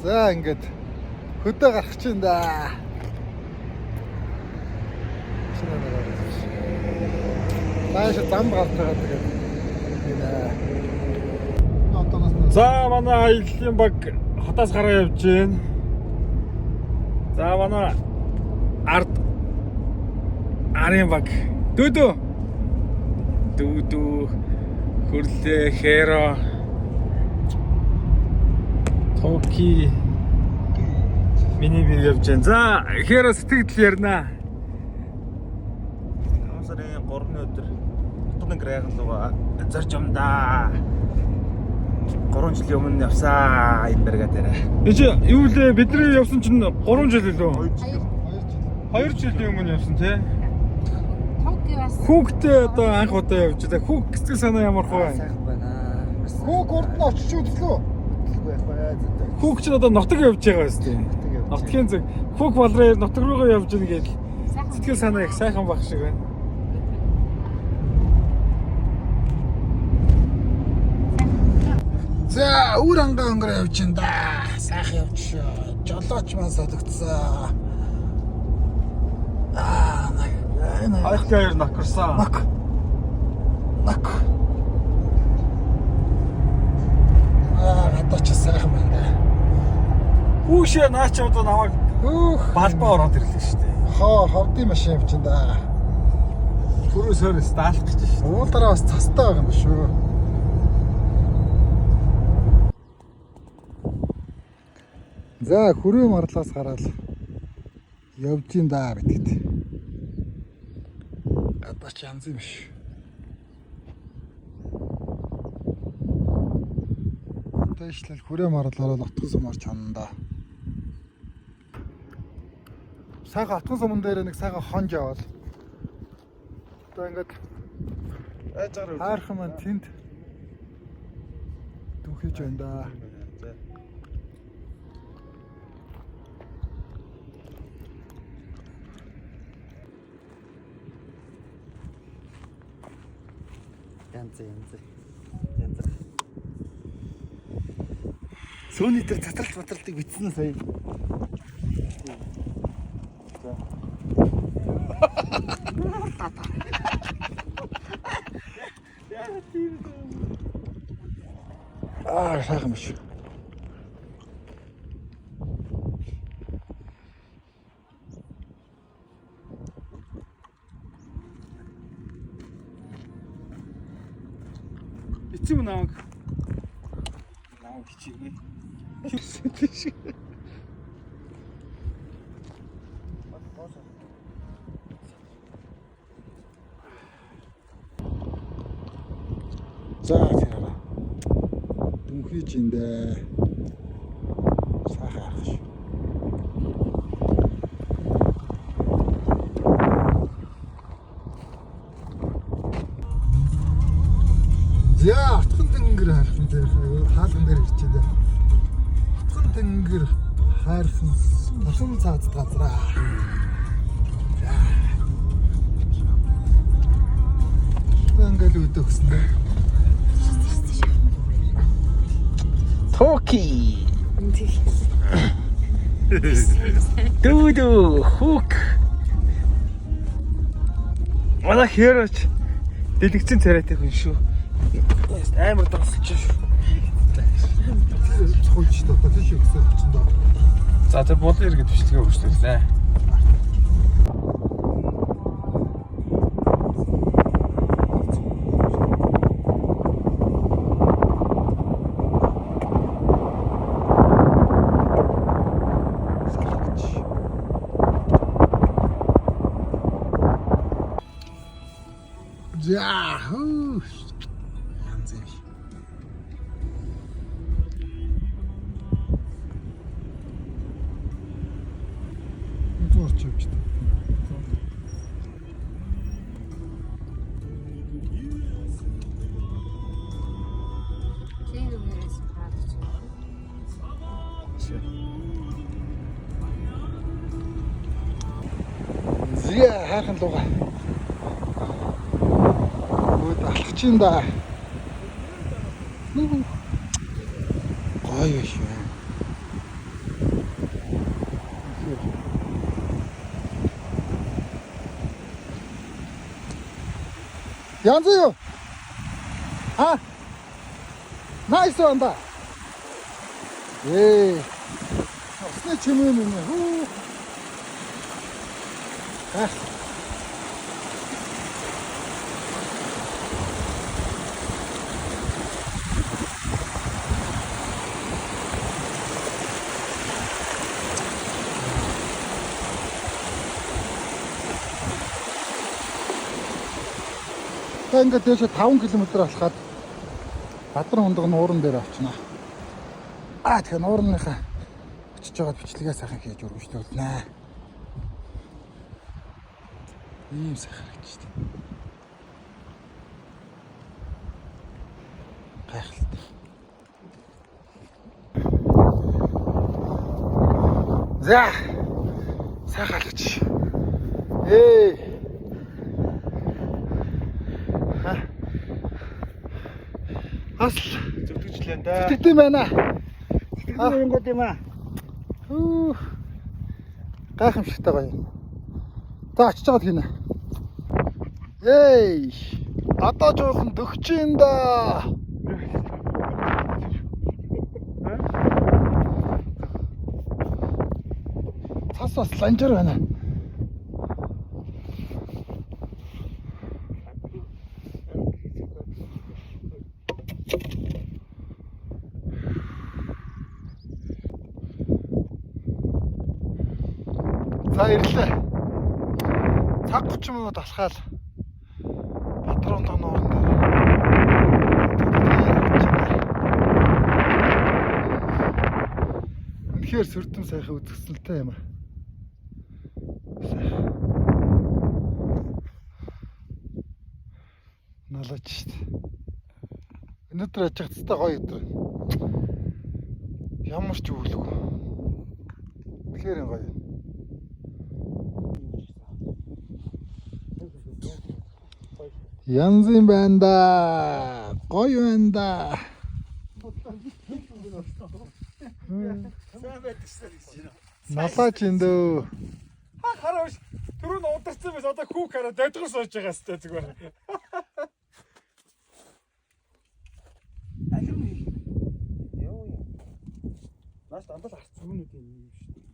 За ингээд хөдөө гарах чинь да. Тааш зам гарч байгаа тэгээд. За манай аяллаа баг хотоос гараа явж байна. За манай арын баг дүүдөө хөрлөө хэро токи миний би явж байна. За хэро сэтгэл ярина. Сарын 3-ны өдөр Хотгон грайган луга зорж юмдаа. 3 жилийн өмнө явсан энэ дэргээ дээр. Эч юу лээ бидний явсан чинь 3 жил лөө. 2 жилийн өмнө явсан тий. Хүүхдээ одоо анх удаа явж байгаа. Хүүг сэтгэл санаа ямар хөө? Сайхан байна. Хүүг урд нь очиж үзлөө. Үгүй яхаа зөндөө. Хүүг чинь одоо нутаг явж байгаа биз дээ. Нутгийн зүг. Хүүг болроо нутаг руугаа явж гэнэ гэж сэтгэл санаа их сайхан баг шиг байна. За үр ангаа өнгөрөө явж байна да. Сайхан явж шүү. Жолооч маань содогдсон. Хайхгаар накарсан. Нак. Одоо ч сайхан байна. Хүүшээ наач одоо намайг балбаа ороод ирлээ шүү дээ. Ховдын машин явж байна да. Түрүүсээр стаалт гэж шүү. Уулаараа бас цастай байгаа юм шүү. За хүрээ марлаас гараад явж ин да гэдэгт. Гадаач янз юм биш. Тэшлэл хүрээ марлаараа отгон сум орч хонно. Сайхан отгон сумн дээр нэг сайхан хонж явал. Одоо ингээд хайрхан маань тэнд дүүхэж байна да. Янз. Сөөний дээр татралт битсэн сая. Сайхан биш. Эцэг намайг хичээгээ. За фера. Дүнхийж индэ. Сайхан ах шүү. За Хотгон тэнгэр харсан дээр хаалган дээр ирчээ дээ. Хотгон тэнгэр харсан тушин цаад газраа. Ингээл үүдээ өгсөн дээ. Токи. Дүүдөө хүүк. Манай хэрэч дэлгэцэн царайтай хүн шүү. Амар дасч шүү. Цохолч татаж шүү гэсэн чинь даа. За тэр болон иргэд бичлэгээ өгчлээ. Яхуу. Янз юм. Турч явж та. Зя хайхан луга. Алхаж ин да. Гоё шүү. янз юу? Аа. Nice one да. Усны чимээ минь. Хүү. Ингээд дээш 5 км алхаад Бадран хундаг нууран дээр очино. Тэгэхээр нуурныхаа очиж байгаа бичлэгээ сайхан хийж өргөжлүүлнэ. Ийм сайхан гэж тийм. Гайхалтай. За. Сайхан л чи. Асл Зүтгэжлээ да. зүтгэдэм байна. Зүтгэдэг гот юм аа. Гайхамшигтай гоё. За очиж байгаа хийнэ. Одоо жуулсан дөгчин да. Цас бас ланжаар байна. За ирлээ. Цаг 30 минут алхаал. Бадран хундаг нууран дээр. Үнэхээр сүрдэн сайхан үзэсгэлэнтэй юм аа. Налаач шүү дээ. Өнөөдөр ажих цэцтэй гоё өдөр. Ямар ч өглөө. Тэгэхээр гоё. Янз юм байна да. Гоё байна да. Налаач энэ дөө. Харааш түрүүн удирцсан байс одоо хүүк хараа додгор сууж байгаа сте зүгээр. Алим ёо. Наас дандаа арц зүгнүүд юм шүү дээ.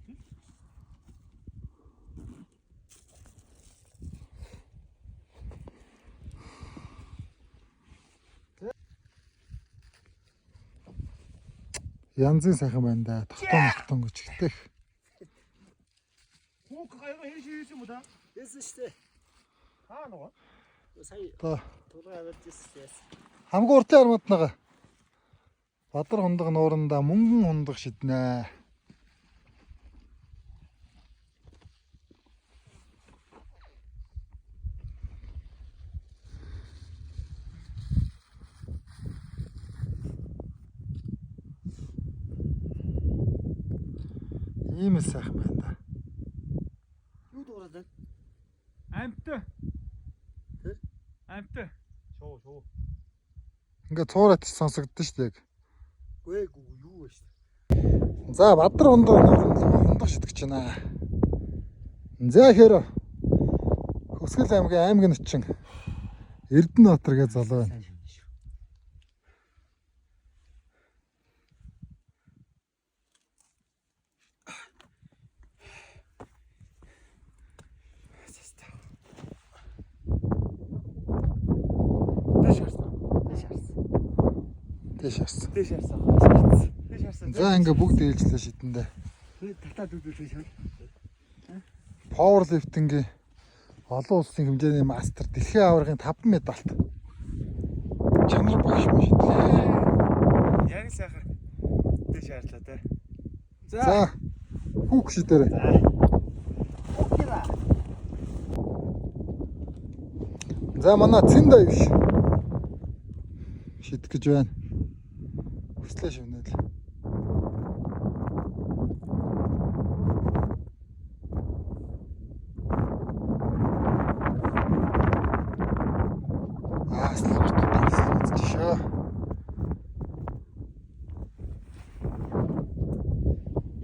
Янзын сайхан байна да. Тогтон гэж ихтэй. Хүүк гайгаа хийсэн юм да? Yes işte. Нөгөө. Сая Одоо тулгаа авчихсан. хамгийн уртын армууд байгаа. Бадран хундаг нууранда мөнгөн хундаг шиднэ. Ийм сайхан байна да. Юу дуурайд вэ? Амттай. Тэр? Амттай. Шоо. Ингээ цуураад сонсогдсон шүү дээ. Гүй юу вэ шүү. За Бадран хундаг шидэж байна. За хэрэг Хөсгөл аймгийн аймгийн нөчин Эрдэнэбаатар гэж залуу байна. Дэш харсан. За ингээ бүгд ээлжлээ шидэндээ. Татаад үзүүлсэн шүү. Powerlifting-ийн олон улсын хэмжээний мастер дэлхийн аваргын 5 медальт. Чанар багш юм шидлээ. Яг сайхан дэш харлаа те. За хүүк шидээрэй. За манай цэндэ биш. Шидэх гэж байна. Хүслээ шивнээл.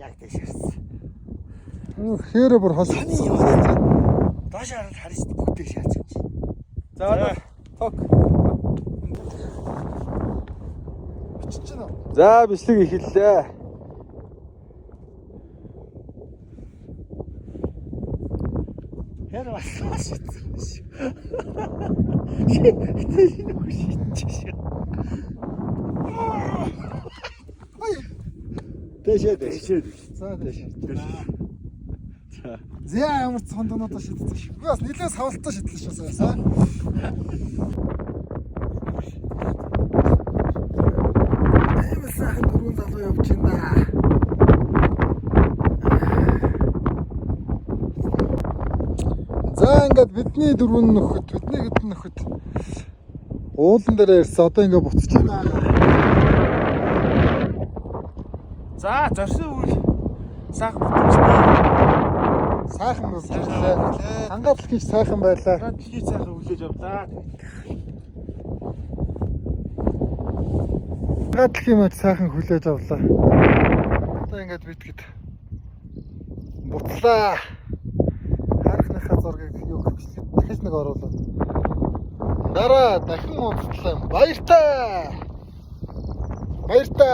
Яг дэшэрсэн. Хээрэ бүр хол. Доош хараад харж бүгдээ шаарч юм чи. За Ток. Очиж гэнэ. За бичлэг эхэллээ. Хэр баслаа шийдсэн шүү. Энэ үгүй шийдчихсэн. Дэшээ. За дэшээ. За. Зэ ямар ч хондоноо шийдсэн шүү. Би бас нэлээд савлтаа шийдлээ шүү сая. Амар сайхан дөрвөн залуу явж байна. За ингээд бидний дөрвөн нөхөд уулан дээр ирсэн одоо ингээд буцаж байна. За зорьсон үйл сайхан бүтэмжтэй. Сайхан болж ирлээ. Хангаалал хийж сайхан байлаа. Дэлхий сайхан хүлээж авлаа. Хангаалал юм сайхан хүлээж авлаа. Одоо ингээд битгэд буцлаа. Харахныхаа зургийг юу гэвчлээ. Дахиж нэг оруулаад. Дараа дахин уулзлаа. Баяртай. Баяртай.